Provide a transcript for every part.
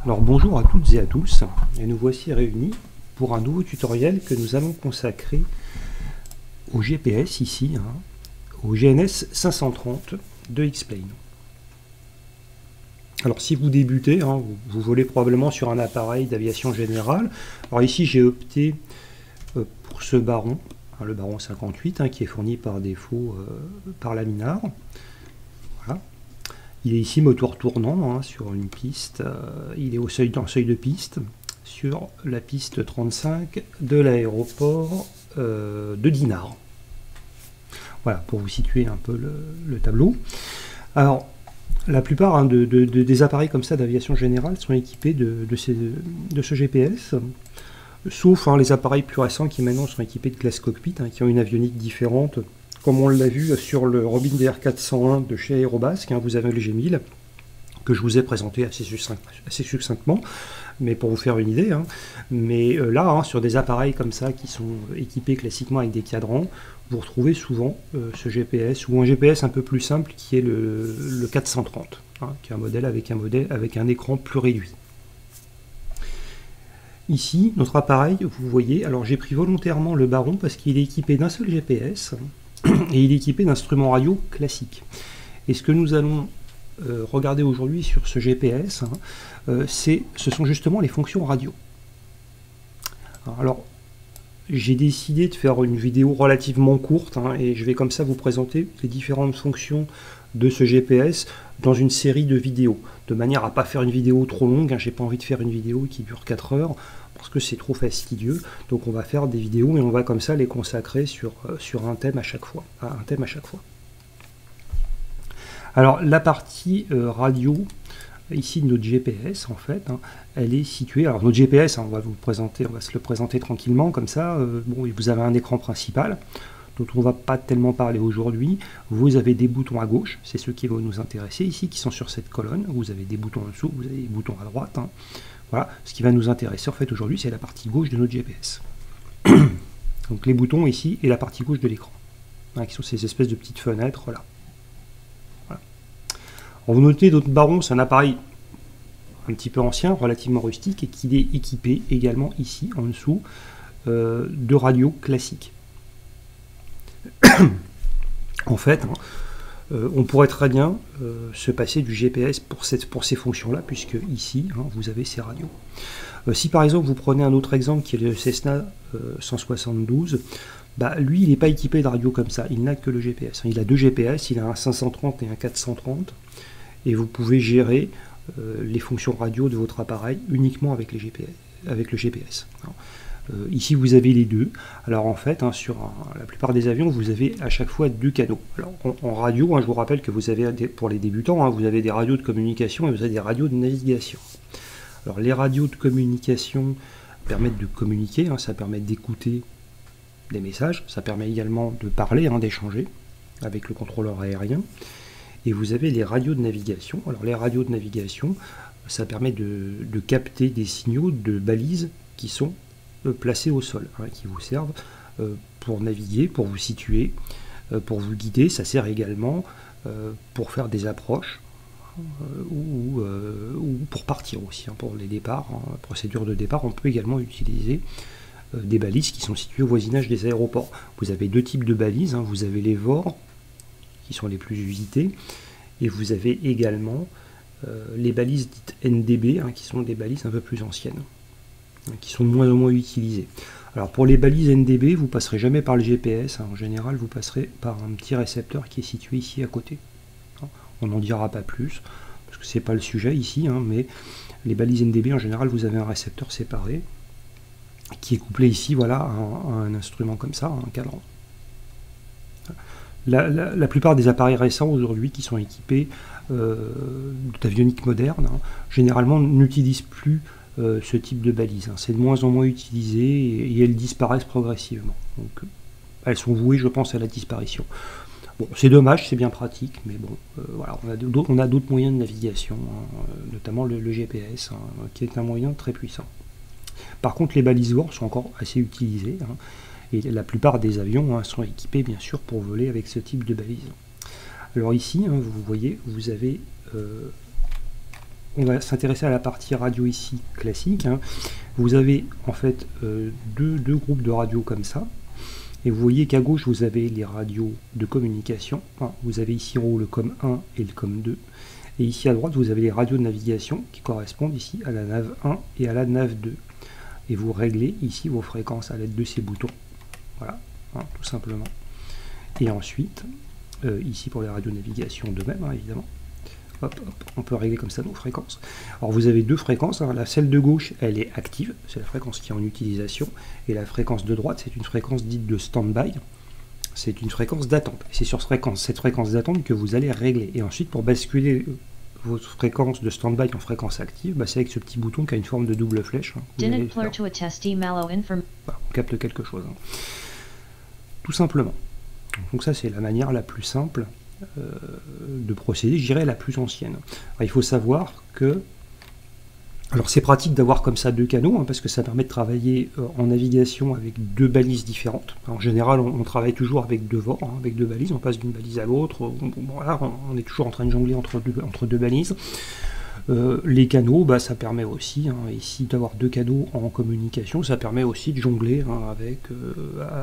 Alors bonjour à toutes et à tous, et nous voici réunis pour un nouveau tutoriel que nous allons consacrer au GPS ici, au GNS 530 de X-Plane. Alors si vous débutez, vous volez probablement sur un appareil d'aviation générale. Alors ici j'ai opté pour ce baron, le baron 58, qui est fourni par défaut par Laminar. Voilà. Il est ici moteur tournant sur une piste, il est au seuil de piste, sur la piste 35 de l'aéroport de Dinard. Voilà, pour vous situer un peu le tableau. Alors, la plupart des appareils comme ça d'aviation générale sont équipés de ce GPS, sauf les appareils plus récents qui maintenant sont équipés de classe cockpit, qui ont une avionique différente. Comme on l'a vu sur le Robin DR401 de chez Aérobasque, vous avez le G1000, que je vous ai présenté assez succinctement, mais pour vous faire une idée. Mais là, sur des appareils comme ça, qui sont équipés classiquement avec des cadrans, vous retrouvez souvent ce GPS, ou un GPS un peu plus simple, qui est le 430, qui est un modèle avec un écran plus réduit. Ici, notre appareil, vous voyez, alors j'ai pris volontairement le Baron parce qu'il est équipé d'un seul GPS, et il est équipé d'instruments radio classiques. Et ce que nous allons regarder aujourd'hui sur ce GPS, ce sont justement les fonctions radio. Alors, j'ai décidé de faire une vidéo relativement courte, et je vais comme ça vous présenter les différentes fonctions de ce GPS dans une série de vidéos, de manière à ne pas faire une vidéo trop longue. J'ai pas envie de faire une vidéo qui dure 4 heures, parce que c'est trop fastidieux. Donc on va faire des vidéos et on va comme ça les consacrer sur un thème à chaque fois. Alors la partie radio ici de notre GPS, en fait, elle est située. Alors notre GPS, on va se le présenter tranquillement comme ça. Bon, vous avez un écran principal dont on ne va pas tellement parler aujourd'hui. Vous avez des boutons à gauche, c'est ceux qui vont nous intéresser ici, qui sont sur cette colonne. Vous avez des boutons en dessous, vous avez des boutons à droite. Voilà, ce qui va nous intéresser en fait aujourd'hui, c'est la partie gauche de notre GPS. Donc les boutons ici et la partie gauche de l'écran, qui sont ces espèces de petites fenêtres là. Voilà. Vous notez notre Baron, c'est un appareil un petit peu ancien, relativement rustique, et qu'il est équipé également ici en dessous de radios classiques. En fait, on pourrait très bien se passer du GPS pour ces fonctions-là, puisque ici, vous avez ces radios. Si par exemple, vous prenez un autre exemple qui est le Cessna 172, lui, il n'est pas équipé de radio comme ça, il n'a que le GPS. Il a deux GPS, il a un 530 et un 430, et vous pouvez gérer les fonctions radio de votre appareil uniquement avec le GPS. Ici vous avez les deux. Alors en fait, sur la plupart des avions, vous avez à chaque fois deux canaux. Alors en radio, je vous rappelle que vous avez, pour les débutants, vous avez des radios de communication et vous avez des radios de navigation. Alors les radios de communication permettent de communiquer, ça permet d'écouter des messages, ça permet également de parler, d'échanger avec le contrôleur aérien. Et vous avez les radios de navigation. Alors les radios de navigation, ça permet de capter des signaux de balises qui sont placés au sol, qui vous servent pour naviguer, pour vous situer, pour vous guider. Ça sert également pour faire des approches ou pour partir aussi, pour les départs, procédure de départ. On peut également utiliser des balises qui sont situées au voisinage des aéroports. Vous avez deux types de balises, vous avez les VOR qui sont les plus usitées, et vous avez également les balises dites NDB, qui sont des balises un peu plus anciennes, qui sont de moins en moins utilisées. Alors pour les balises NDB, vous ne passerez jamais par le GPS, en général vous passerez par un petit récepteur qui est situé ici à côté. On n'en dira pas plus, parce que c'est pas le sujet ici, mais les balises NDB en général vous avez un récepteur séparé, qui est couplé ici, voilà, à un instrument comme ça, un cadran. La plupart des appareils récents aujourd'hui qui sont équipés d'avionique moderne, généralement n'utilisent plus ce type de balises. C'est de moins en moins utilisé et elles disparaissent progressivement. Donc elles sont vouées, je pense, à la disparition. Bon, c'est dommage, c'est bien pratique, mais bon, voilà, on a d'autres moyens de navigation, notamment le GPS, qui est un moyen très puissant. Par contre, les balises VOR sont encore assez utilisées, et la plupart des avions sont équipés, bien sûr, pour voler avec ce type de balises. Alors ici, vous voyez, vous avez on va s'intéresser à la partie radio ici, classique. Hein. Vous avez en fait deux groupes de radios comme ça. Et vous voyez qu'à gauche, vous avez les radios de communication. Hein. Vous avez ici en haut le COM1 et le COM2. Et ici à droite, vous avez les radios de navigation qui correspondent ici à la nav 1 et à la nav 2. Et vous réglez ici vos fréquences à l'aide de ces boutons. Voilà, hein, tout simplement. Et ensuite, ici pour les radios de navigation de même, hein, évidemment. Hop, hop, on peut régler comme ça nos fréquences. Alors vous avez deux fréquences, hein. Celle de gauche, elle est active, c'est la fréquence qui est en utilisation, et la fréquence de droite, c'est une fréquence dite de stand-by, c'est une fréquence d'attente. C'est sur cette fréquence d'attente que vous allez régler. Et ensuite, pour basculer votre fréquence de stand-by en fréquence active, bah, c'est avec ce petit bouton qui a une forme de double flèche. Hein, voilà, on capte quelque chose. Hein. Tout simplement. Donc ça, c'est la manière la plus simple de procéder, je dirais la plus ancienne. Alors, il faut savoir que, alors c'est pratique d'avoir comme ça deux canaux, hein, parce que ça permet de travailler en navigation avec deux balises différentes. En général, on travaille toujours avec deux VOR, hein, avec deux balises, on passe d'une balise à l'autre, voilà, on est toujours en train de jongler entre deux balises. Les canaux, bah, ça permet aussi, hein, ici d'avoir deux canaux en communication, ça permet aussi de jongler hein,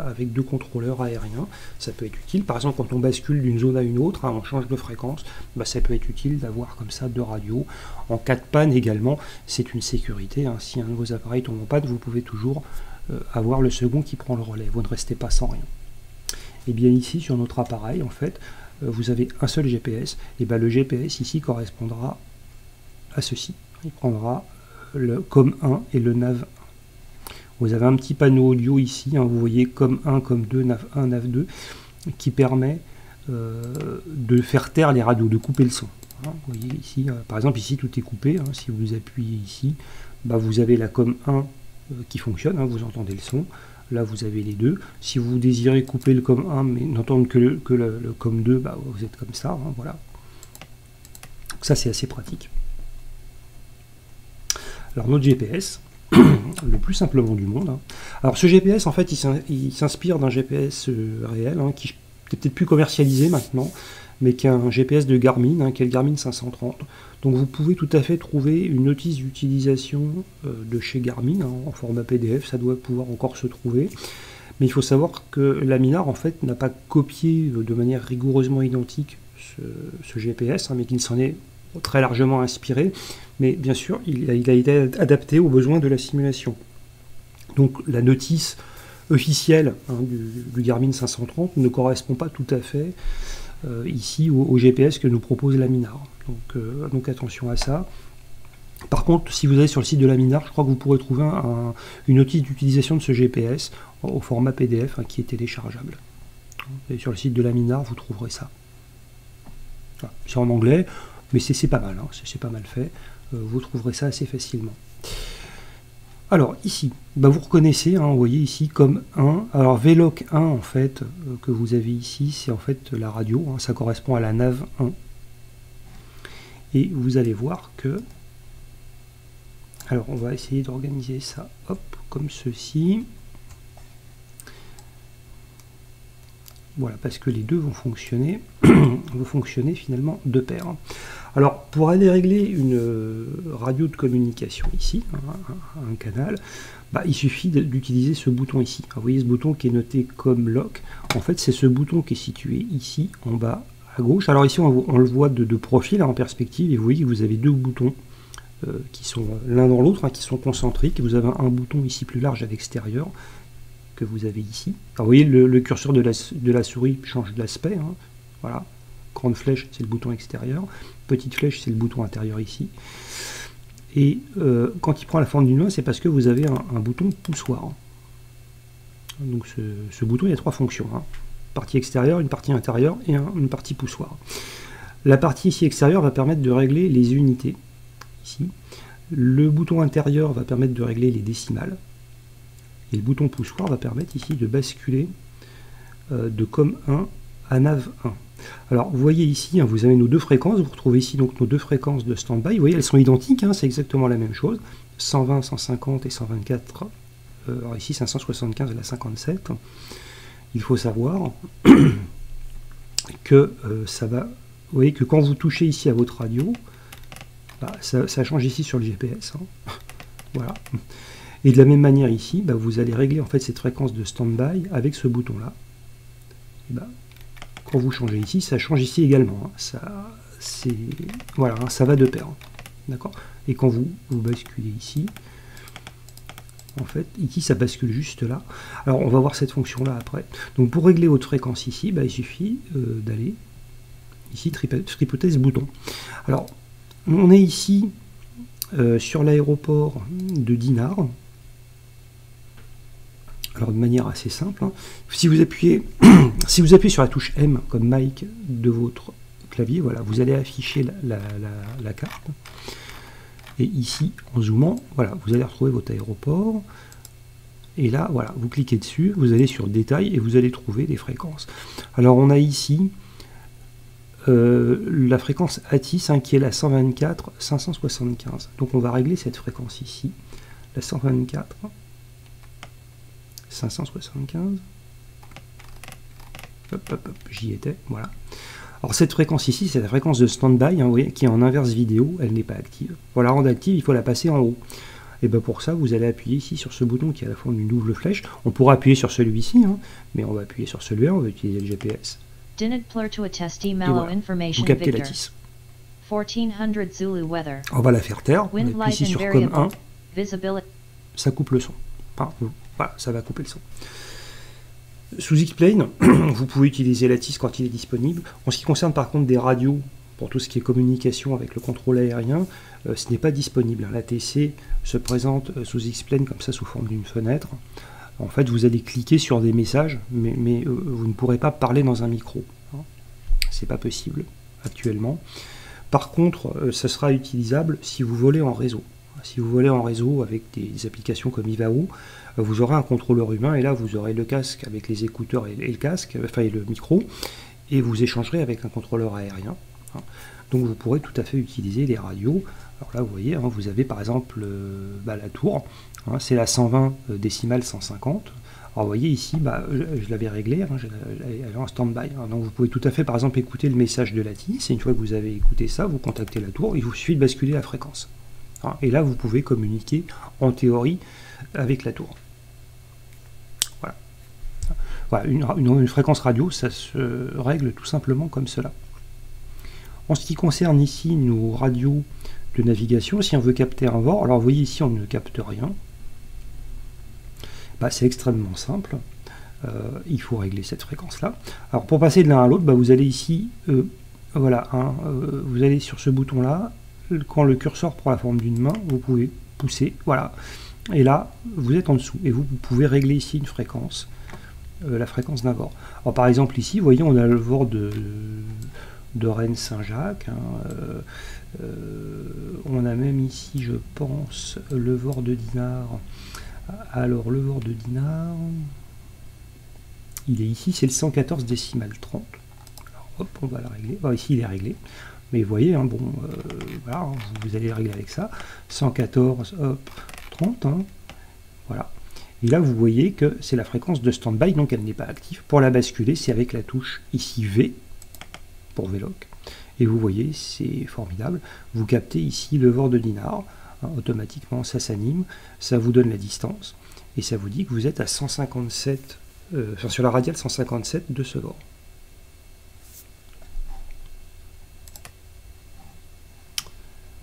avec deux contrôleurs aériens. Ça peut être utile, par exemple quand on bascule d'une zone à une autre, hein, on change de fréquence, bah, ça peut être utile d'avoir comme ça deux radios. En cas de panne également, c'est une sécurité, hein, si un de vos appareils tombe en panne, vous pouvez toujours avoir le second qui prend le relais, vous ne restez pas sans rien. Et bien ici sur notre appareil, en fait, vous avez un seul GPS, et ben le GPS ici correspondra à ceci. Il prendra le COM1 et le NAV1. Vous avez un petit panneau audio ici, hein, vous voyez COM1, COM2, NAV1, NAV2, qui permet de faire taire les radios, de couper le son. Hein, vous voyez ici, par exemple ici tout est coupé, hein, si vous appuyez ici, bah, vous avez la COM1 qui fonctionne, hein, vous entendez le son. Là vous avez les deux. Si vous désirez couper le COM1 mais n'entendre que le COM2, bah, vous êtes comme ça, hein, voilà. Donc ça c'est assez pratique. Alors notre GPS, le plus simplement du monde. Hein. Alors ce GPS, en fait, il s'inspire d'un GPS réel, hein, qui est peut-être plus commercialisé maintenant, mais qui est un GPS de Garmin, hein, qui est le Garmin 530. Donc vous pouvez tout à fait trouver une notice d'utilisation de chez Garmin, hein, en format PDF, ça doit pouvoir encore se trouver. Mais il faut savoir que Laminar, en fait, n'a pas copié de manière rigoureusement identique ce GPS, hein, mais qu'il s'en est très largement inspiré, mais bien sûr il a été adapté aux besoins de la simulation. Donc la notice officielle, hein, du Garmin 530 ne correspond pas tout à fait ici au GPS que nous propose Laminar. Donc attention à ça. Par contre, si vous allez sur le site de Laminar, je crois que vous pourrez trouver une notice d'utilisation de ce GPS au format PDF, hein, qui est téléchargeable. Et sur le site de Laminar, vous trouverez ça. Voilà. C'est en anglais, mais c'est pas mal, hein, c'est pas mal fait, vous trouverez ça assez facilement. Alors ici, bah, vous reconnaissez, hein, vous voyez ici comme 1, alors VLOC 1 en fait, que vous avez ici, c'est en fait la radio, hein, ça correspond à la nav 1. Et vous allez voir que, alors on va essayer d'organiser ça, hop, comme ceci. Voilà, parce que les deux vont fonctionner finalement de pair. Alors, pour aller régler une radio de communication ici, un canal, bah, il suffit d'utiliser ce bouton ici. Alors, vous voyez ce bouton qui est noté comme lock. En fait, c'est ce bouton qui est situé ici, en bas à gauche. Alors ici, on le voit de profil, hein, en perspective, et vous voyez que vous avez deux boutons qui sont l'un dans l'autre, hein, qui sont concentriques. Vous avez un bouton ici plus large à l'extérieur, que vous avez ici. Alors, vous voyez, le curseur de la souris change d'aspect. Hein. Voilà. Grande flèche, c'est le bouton extérieur. Petite flèche, c'est le bouton intérieur ici. Et quand il prend la forme d'une main, c'est parce que vous avez un bouton poussoir. Donc ce bouton, il y a trois fonctions. Hein. Partie extérieure, une partie intérieure et une partie poussoir. La partie ici extérieure va permettre de régler les unités. Ici. Le bouton intérieur va permettre de régler les décimales. Et le bouton poussoir va permettre ici de basculer de COM1 à NAV1. Alors vous voyez ici, hein, vous avez nos deux fréquences, vous retrouvez ici donc nos deux fréquences de stand-by, vous voyez elles sont identiques, hein, c'est exactement la même chose, 120, 150 et 124, alors ici 575 et la 57. Il faut savoir que ça va, vous voyez que quand vous touchez ici à votre radio, ça change ici sur le GPS. Voilà. Et de la même manière ici, vous allez régler en fait cette fréquence de stand-by avec ce bouton-là. Quand vous changez ici, ça change ici également. Voilà, ça va de pair. D'accord. Et quand vous basculez ici, en fait, ici ça bascule juste là. Alors on va voir cette fonction-là après. Donc pour régler votre fréquence ici, il suffit d'aller ici, tripoter ce bouton. Alors, on est ici sur l'aéroport de Dinard. Alors de manière assez simple, si vous appuyez sur la touche M comme Mike de votre clavier, voilà, vous allez afficher la carte. Et ici, en zoomant, voilà, vous allez retrouver votre aéroport. Et là, voilà, vous cliquez dessus, vous allez sur Détail et vous allez trouver des fréquences. Alors on a ici la fréquence ATIS qui est la 124 575. Donc on va régler cette fréquence ici, la 124 575. Hop, j'y étais, voilà. Alors cette fréquence ici, c'est la fréquence de stand-by, vous voyez, qui est en inverse vidéo, elle n'est pas active. Pour la rendre active, il faut la passer en haut. Et pour ça, vous allez appuyer ici sur ce bouton qui est à la forme d'une double flèche. On pourra appuyer sur celui-ci, mais on va appuyer sur celui-là, on va utiliser le GPS. Et voilà, vous captez la TIS. On va la faire taire, on appuie ici sur COM 1, ça coupe le son. Voilà, ça va couper le son. Sous X-Plane, vous pouvez utiliser la TIS quand il est disponible. En ce qui concerne par contre des radios, pour tout ce qui est communication avec le contrôle aérien, ce n'est pas disponible. La TC se présente sous X-Plane comme ça sous forme d'une fenêtre. En fait, vous allez cliquer sur des messages, mais vous ne pourrez pas parler dans un micro. C'est pas possible actuellement. Par contre, ça sera utilisable si vous volez en réseau. Si vous volez en réseau avec des applications comme Ivao, vous aurez un contrôleur humain et là vous aurez le casque avec les écouteurs et le casque, enfin et le micro, et vous échangerez avec un contrôleur aérien. Donc vous pourrez tout à fait utiliser les radios. Alors là vous voyez, vous avez par exemple la tour, c'est la 120 décimale 150. Alors vous voyez ici, je l'avais réglé, elle est en stand-by. Donc vous pouvez tout à fait par exemple écouter le message de la TIS, et une fois que vous avez écouté ça, vous contactez la tour, il vous suffit de basculer la fréquence. Et là vous pouvez communiquer en théorie avec la tour. Voilà, une fréquence radio, ça se règle tout simplement comme cela. En ce qui concerne ici nos radios de navigation, si on veut capter un vol, alors vous voyez ici on ne capte rien. C'est extrêmement simple. Il faut régler cette fréquence-là. Alors pour passer de l'un à l'autre, vous allez ici, voilà, vous allez sur ce bouton-là. Quand le curseur prend la forme d'une main, vous pouvez pousser, voilà. Et là, vous êtes en dessous. Et vous pouvez régler ici une fréquence. La fréquence d'un VOR. Alors par exemple ici, vous voyez, on a le VOR de Rennes-Saint-Jacques. On a même ici, je pense, le VOR de Dinard. Alors le VOR de Dinard, il est ici, c'est le 114 décimale 30. Alors hop, on va le régler. Ici il est réglé. Mais vous voyez, voilà, vous allez le régler avec ça. 114, hop, 30, voilà. Et là, vous voyez que c'est la fréquence de stand-by, donc elle n'est pas active. Pour la basculer, c'est avec la touche ici V, pour VLOC. Et vous voyez, c'est formidable. Vous captez ici le VOR de Dinard. Automatiquement, ça s'anime. Ça vous donne la distance. Et ça vous dit que vous êtes à 157, sur la radiale 157 de ce VOR.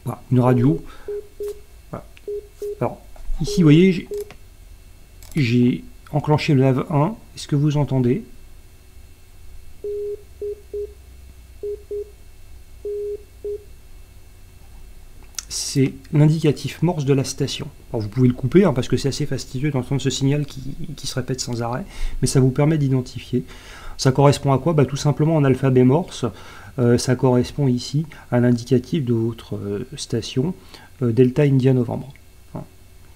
Voilà, une radio. Voilà. Alors, ici, vous voyez, j'ai enclenché le LAV 1. Est-ce que vous entendez? C'est l'indicatif morse de la station. Alors, vous pouvez le couper parce que c'est assez fastidieux d'entendre ce signal qui se répète sans arrêt, mais ça vous permet d'identifier. Ça correspond à quoi? Tout simplement en alphabet morse. Ça correspond ici à l'indicatif de votre station Delta India Novembre.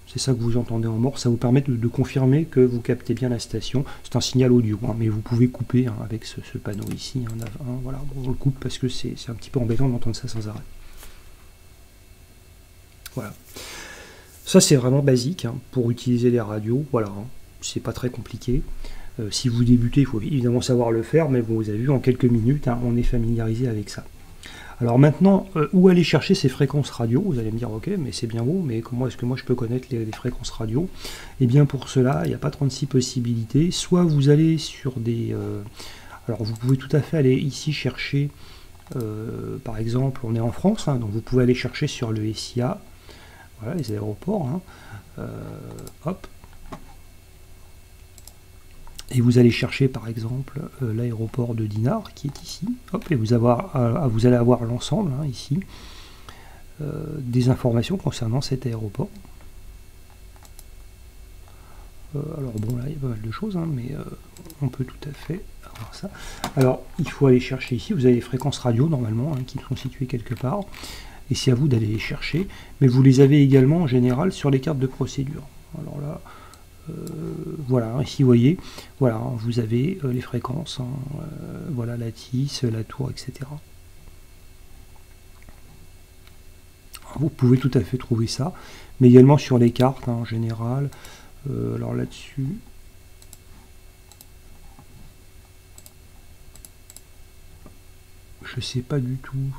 C'est ça que vous entendez en morse, ça vous permet de confirmer que vous captez bien la station. C'est un signal audio, mais vous pouvez couper avec ce panneau ici, voilà, on le coupe parce que c'est un petit peu embêtant d'entendre ça sans arrêt. Voilà. Ça c'est vraiment basique pour utiliser les radios, voilà, c'est pas très compliqué. Si vous débutez, il faut évidemment savoir le faire, mais vous avez vu, en quelques minutes, on est familiarisé avec ça. Alors maintenant, où aller chercher ces fréquences radio? Vous allez me dire, ok, mais c'est bien beau, mais comment est-ce que moi je peux connaître les fréquences radio? Eh bien pour cela, il n'y a pas 36 possibilités. Soit vous allez sur des... alors vous pouvez tout à fait aller ici chercher, par exemple, on est en France, hein, donc vous pouvez aller chercher sur le SIA, voilà, les aéroports, hein, hop. Et vous allez chercher par exemple l'aéroport de Dinard qui est ici, hop, et vous allez avoir l'ensemble, hein, ici, des informations concernant cet aéroport. Alors bon, là il y a pas mal de choses, hein, mais on peut tout à fait avoir ça. Alors il faut aller chercher ici, vous avez les fréquences radio normalement, hein, qui sont situées quelque part, et c'est à vous d'aller les chercher, mais vous les avez également en général sur les cartes de procédure. Alors là, voilà, ici vous voyez, voilà, vous avez les fréquences, hein, voilà la tisse, la tour, etc. Vous pouvez tout à fait trouver ça, mais également sur les cartes, hein, en général. Alors là-dessus, je sais pas du tout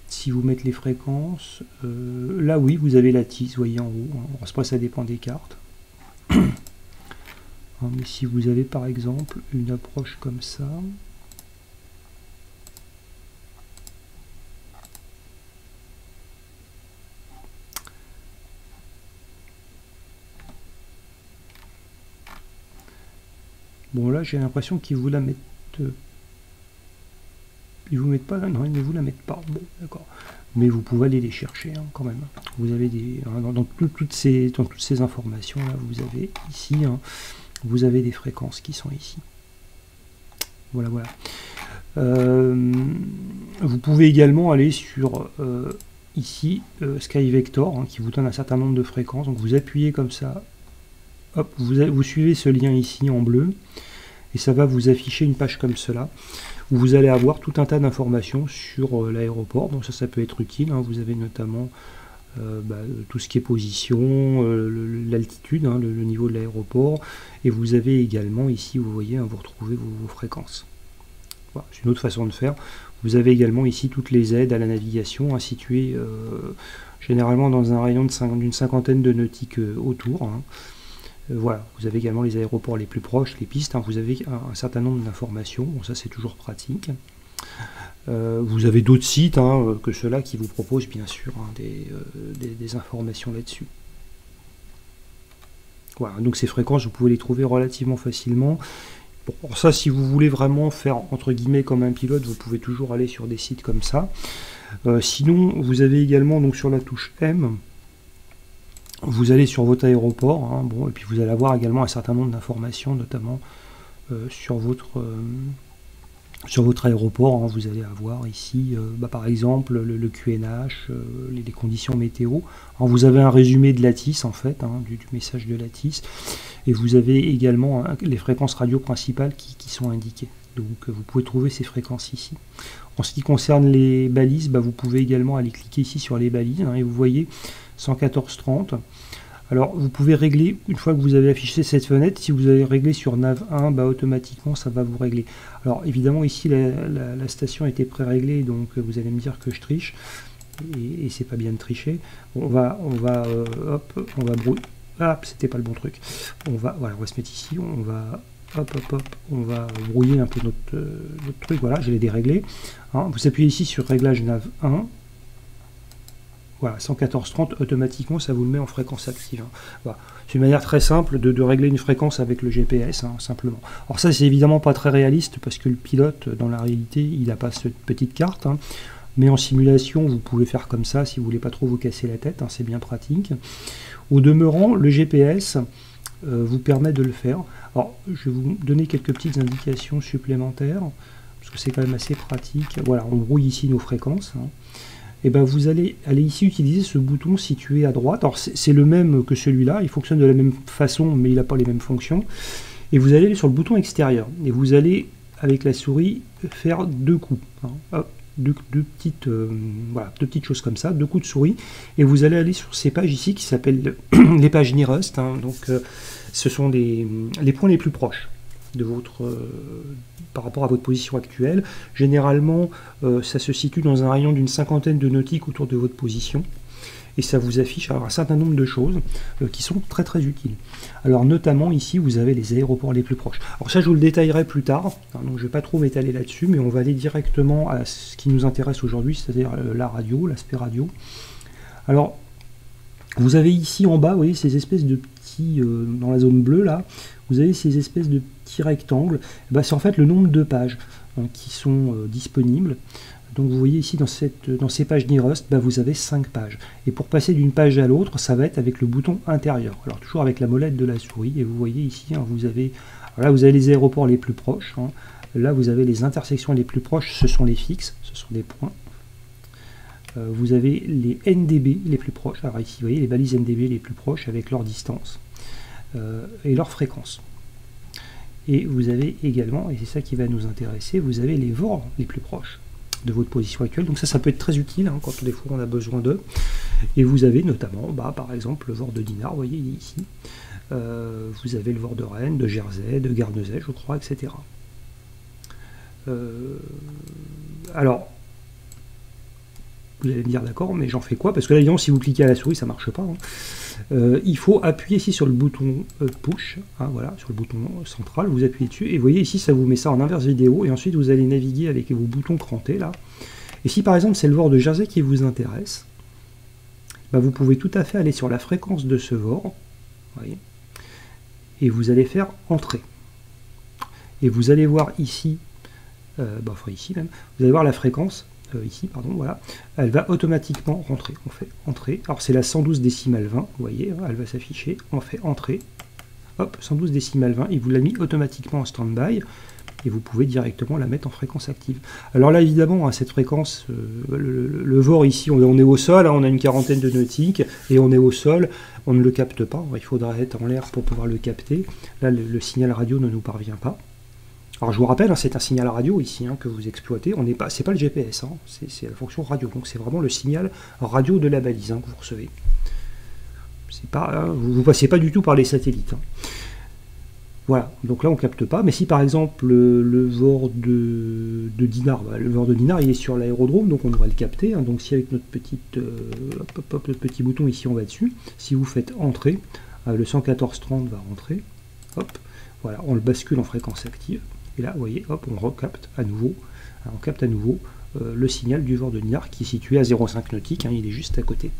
si vous mettez les fréquences. Là oui, vous avez la tisse, vous voyez en haut, hein. Après ça dépend des cartes. Mais si vous avez par exemple une approche comme ça, bon là j'ai l'impression qu'ils vous la mettent, ils vous mettent pas là, non ils ne vous la mettent pas, bon d'accord, mais vous pouvez aller les chercher, hein, quand même. Vous avez des, hein, dans toutes ces informations là, vous avez ici, hein, vous avez des fréquences qui sont ici. Voilà, voilà. Vous pouvez également aller sur ici Sky Vector, hein, qui vous donne un certain nombre de fréquences. Donc vous appuyez comme ça, hop, vous suivez ce lien ici en bleu, et ça va vous afficher une page comme cela, où vous allez avoir tout un tas d'informations sur l'aéroport. Donc ça peut être utile, hein. Vous avez notamment tout ce qui est position, l'altitude, hein, le niveau de l'aéroport, et vous avez également ici, vous voyez, hein, vous retrouvez vos fréquences. Voilà, c'est une autre façon de faire. Vous avez également ici toutes les aides à la navigation, hein, situées généralement dans un rayon d'une cinquantaine de nautiques autour, hein. Voilà, vous avez également les aéroports les plus proches, les pistes, hein, vous avez un certain nombre d'informations, bon, ça c'est toujours pratique. Vous avez d'autres sites, hein, que ceux-là qui vous proposent bien sûr, hein, des informations là-dessus. Voilà, donc ces fréquences, vous pouvez les trouver relativement facilement. Bon, pour ça, si vous voulez vraiment faire entre guillemets comme un pilote, vous pouvez toujours aller sur des sites comme ça. Sinon, vous avez également donc sur la touche M, vous allez sur votre aéroport, hein, bon, et puis vous allez avoir également un certain nombre d'informations, notamment sur votre aéroport, hein. Vous allez avoir ici, par exemple, le QNH, les conditions météo. Alors, vous avez un résumé de Lattice, en fait, hein, du message de Lattice, et vous avez également, hein, les fréquences radio principales qui sont indiquées. Donc vous pouvez trouver ces fréquences ici. En ce qui concerne les balises, vous pouvez également aller cliquer ici sur les balises, hein, et vous voyez 114.30. Alors vous pouvez régler, une fois que vous avez affiché cette fenêtre, si vous avez réglé sur nav 1, automatiquement ça va vous régler. Alors évidemment ici la station a été pré-réglée, donc vous allez me dire que je triche, et c'est pas bien de tricher. On va brouiller. Ah, c'était pas le bon truc. Voilà, on va se mettre ici, on va on va brouiller un peu notre truc. Voilà, je l'ai déréglé. Hein, vous appuyez ici sur réglage nav 1. Voilà, 114.30, automatiquement ça vous le met en fréquence active, hein. Voilà. C'est une manière très simple de régler une fréquence avec le GPS, hein, simplement. Alors ça c'est évidemment pas très réaliste parce que le pilote dans la réalité il n'a pas cette petite carte, hein. Mais en simulation vous pouvez faire comme ça si vous voulez pas trop vous casser la tête, hein, c'est bien pratique. Au demeurant, le GPS vous permet de le faire. Alors je vais vous donner quelques petites indications supplémentaires parce que c'est quand même assez pratique. Voilà, on brouille ici nos fréquences, hein. Et vous allez ici utiliser ce bouton situé à droite. Alors c'est le même que celui-là, il fonctionne de la même façon, mais il n'a pas les mêmes fonctions. Et vous allez aller sur le bouton extérieur. Et vous allez, avec la souris, faire deux coups, hein. Hop, deux petites choses comme ça, deux coups de souris. Et vous allez aller sur ces pages ici qui s'appellent les pages Nearest, hein. Donc ce sont les points les plus proches. de par rapport à votre position actuelle. Généralement, ça se situe dans un rayon d'une 50aine de nautiques autour de votre position. Et ça vous affiche alors, un certain nombre de choses qui sont très très utiles. Alors notamment ici, vous avez les aéroports les plus proches. Alors ça, je vous le détaillerai plus tard, hein, donc je ne vais pas trop m'étaler là-dessus, mais on va aller directement à ce qui nous intéresse aujourd'hui, c'est-à-dire la radio, l'aspect radio. Alors, vous avez ici en bas, vous voyez, ces espèces de petits, dans la zone bleue là, vous avez ces espèces de petits rectangles. Ben, c'est en fait le nombre de pages hein, qui sont disponibles. Donc vous voyez ici dans ces pages Nearest, ben vous avez 5 pages. Et pour passer d'une page à l'autre, ça va être avec le bouton intérieur. Alors toujours avec la molette de la souris. Et vous voyez ici, hein, vous avez les aéroports les plus proches. Hein. Là vous avez les intersections les plus proches, ce sont les fixes, ce sont des points. Vous avez les NDB les plus proches. Alors ici vous voyez les balises NDB les plus proches avec leur distance et leur fréquence. Et vous avez également, et c'est ça qui va nous intéresser, vous avez les VOR les plus proches de votre position actuelle. Donc ça peut être très utile hein, quand des fois on a besoin d'eux. Et vous avez notamment, par exemple, le VOR de Dinard, vous voyez, il est ici. Vous avez le VOR de Rennes, de Jersey, de Guernesey, je crois, etc. Alors, vous allez me dire, d'accord, mais j'en fais quoi? Parce que là, évidemment, si vous cliquez à la souris, ça ne marche pas. Hein. Il faut appuyer ici sur le bouton push, hein, voilà, sur le bouton central, vous appuyez dessus, et vous voyez ici, ça vous met ça en inverse vidéo, et ensuite vous allez naviguer avec vos boutons crantés, là. Et si par exemple c'est le VOR de Jersey qui vous intéresse, vous pouvez tout à fait aller sur la fréquence de ce VOR, voyez, et vous allez faire entrer. Et vous allez voir ici, enfin ici même, vous allez voir la fréquence, ici, pardon, voilà, elle va automatiquement rentrer. On fait entrer. Alors c'est la 112 décimale 20, vous voyez, elle va s'afficher. On fait entrer. Hop, 112 décimale 20, il vous l'a mis automatiquement en stand-by. Et vous pouvez directement la mettre en fréquence active. Alors là, évidemment, à cette fréquence, le VOR ici, on est au sol, hein, on a une quarantaine de nautiques, et on est au sol, on ne le capte pas. Il faudra être en l'air pour pouvoir le capter. Là, le signal radio ne nous parvient pas. Alors je vous rappelle, hein, c'est un signal radio ici hein, que vous exploitez, c'est pas le GPS, hein, c'est la fonction radio, donc c'est vraiment le signal radio de la balise hein, que vous recevez. Vous ne passez pas du tout par les satellites. Hein. Voilà, donc là on ne capte pas, mais si par exemple le VOR de Dinard, le VOR de Dinard il est sur l'aérodrome, donc on devrait le capter, hein, donc si avec notre petit bouton ici on va dessus, si vous faites entrer, le 114.30 va rentrer, hop, voilà, on le bascule en fréquence active. Et là, vous voyez, hop, on recapte à nouveau, le signal du VOR de Dinard qui est situé à 0,5 nautique, hein, il est juste à côté.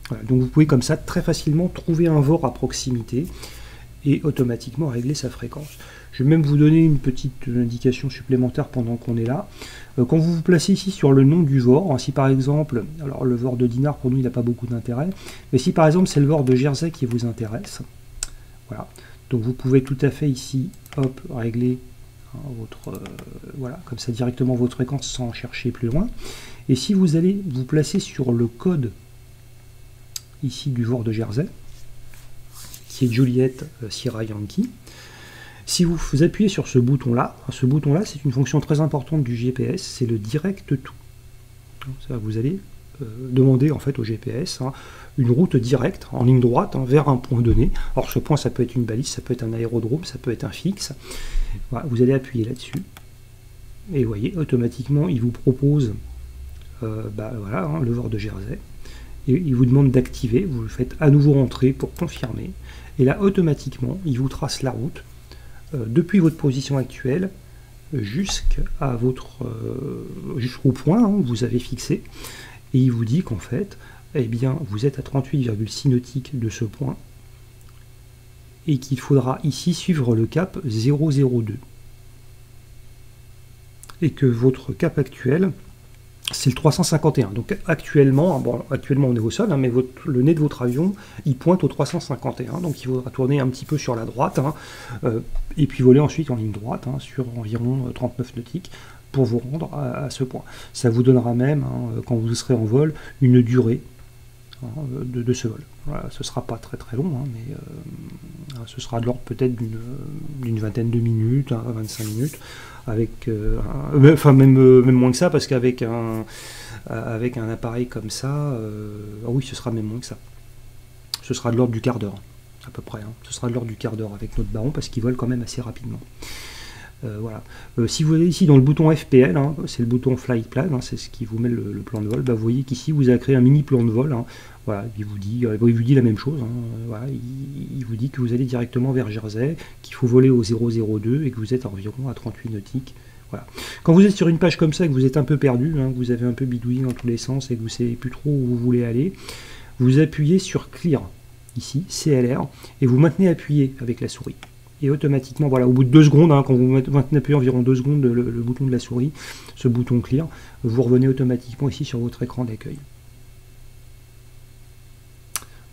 Voilà, donc vous pouvez comme ça très facilement trouver un VOR à proximité et automatiquement régler sa fréquence. Je vais même vous donner une petite indication supplémentaire pendant qu'on est là. Quand vous vous placez ici sur le nom du VOR, hein, si par exemple, alors le VOR de Dinard pour nous il n'a pas beaucoup d'intérêt, mais si par exemple c'est le VOR de Jersey qui vous intéresse, voilà. Donc vous pouvez tout à fait ici, hop, régler hein, voilà, comme ça directement votre fréquence sans chercher plus loin. Et si vous allez vous placer sur le code ici du VOR de Jersey, qui est Juliette Sierra Yankee, si vous appuyez sur ce bouton-là c'est une fonction très importante du GPS, c'est le direct to. Ça, vous allez demander en fait au GPS hein, une route directe en ligne droite hein, vers un point donné. Alors ce point ça peut être une balise, ça peut être un aérodrome, ça peut être un fixe. Voilà, vous allez appuyer là-dessus et vous voyez automatiquement il vous propose voilà, hein, le VOR de Jersey et il vous demande d'activer, vous le faites à nouveau entrer pour confirmer et là automatiquement il vous trace la route depuis votre position actuelle jusqu'au point hein, que vous avez fixé. Et il vous dit qu'en fait, eh bien, vous êtes à 38,6 nautiques de ce point et qu'il faudra ici suivre le cap 002. Et que votre cap actuel, c'est le 351. Donc actuellement, actuellement on est au sol, hein, mais le nez de votre avion, il pointe au 351. Donc il faudra tourner un petit peu sur la droite hein, et puis voler ensuite en ligne droite hein, sur environ 39 nautiques. Pour vous rendre à ce point. Ça vous donnera même, hein, quand vous serez en vol, une durée hein, de ce vol. Voilà, ce ne sera pas très très long, hein, mais ce sera de l'ordre peut-être d'une vingtaine de minutes, hein, 25 minutes, avec, enfin même moins que ça, parce qu'avec un appareil comme ça, oui, ce sera même moins que ça. Ce sera de l'ordre du quart d'heure. à peu près. Hein. Ce sera de l'ordre du quart d'heure avec notre baron, parce qu'il vole quand même assez rapidement. Voilà. Si vous voyez ici dans le bouton FPL, hein, c'est le bouton Flight Plan, hein, c'est ce qui vous met le plan de vol, bah, vous voyez qu'ici vous avez créé un mini plan de vol. Hein. Voilà, il vous dit la même chose. Hein. Voilà, il vous dit que vous allez directement vers Jersey, qu'il faut voler au 002 et que vous êtes environ à 38 nautiques. Voilà. Quand vous êtes sur une page comme ça, que vous êtes un peu perdu, hein, que vous avez un peu bidouillé dans tous les sens et que vous ne savez plus trop où vous voulez aller, vous appuyez sur Clear, ici, CLR, et vous maintenez appuyé avec la souris. Et automatiquement, voilà, au bout de 2 secondes, hein, quand vous maintenez appuyé environ 2 secondes le bouton de la souris, ce bouton Clear, vous revenez automatiquement ici sur votre écran d'accueil.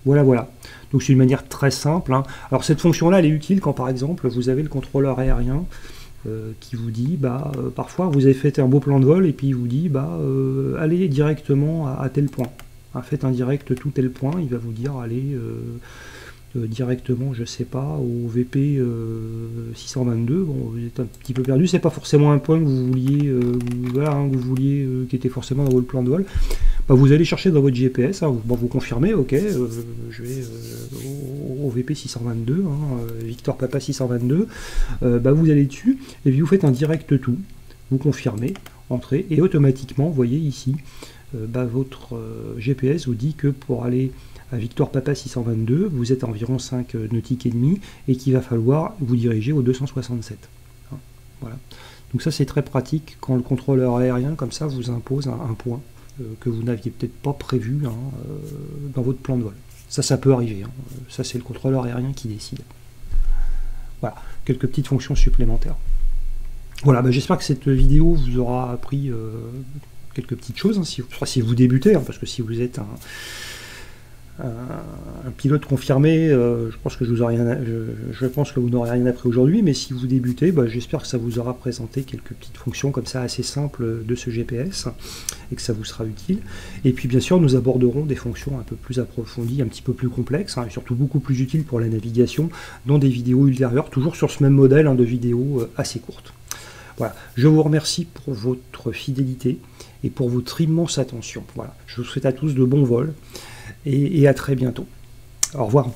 Voilà, voilà. Donc c'est une manière très simple. Hein. Alors cette fonction-là, elle est utile quand par exemple vous avez le contrôleur aérien qui vous dit, parfois vous avez fait un beau plan de vol et puis il vous dit, allez directement à tel point. Hein, faites un direct tout tel point, il va vous dire, allez directement, je sais pas, au VP 622. Bon, vous êtes un petit peu perdu, c'est pas forcément un point que vous vouliez, qui était forcément dans votre plan de vol. Vous allez chercher dans votre GPS, hein, vous confirmez, ok, je vais au VP 622, hein, Victor Papa 622, vous allez dessus, et puis vous faites un direct tout, vous confirmez, entrez, et automatiquement, vous voyez ici, votre GPS vous dit que pour aller à Victor Papa 622, vous êtes à environ 5 nautiques et demi, et qu'il va falloir vous diriger au 267. Hein, voilà. Donc ça c'est très pratique quand le contrôleur aérien, comme ça, vous impose un point que vous n'aviez peut-être pas prévu dans votre plan de vol. Ça peut arriver. Hein. Ça, c'est le contrôleur aérien qui décide. Voilà, quelques petites fonctions supplémentaires. Voilà, j'espère que cette vidéo vous aura appris quelques petites choses, hein, si vous débutez, hein, parce que si vous êtes un pilote confirmé, je pense que vous n'aurez rien appris aujourd'hui, mais si vous débutez, j'espère que ça vous aura présenté quelques petites fonctions comme ça assez simples de ce GPS et que ça vous sera utile. Et puis bien sûr, nous aborderons des fonctions un peu plus approfondies, un petit peu plus complexes, hein, et surtout beaucoup plus utiles pour la navigation dans des vidéos ultérieures, toujours sur ce même modèle, hein, de vidéos assez courtes. Voilà, je vous remercie pour votre fidélité et pour votre immense attention. Voilà, je vous souhaite à tous de bons vols. Et à très bientôt. Au revoir.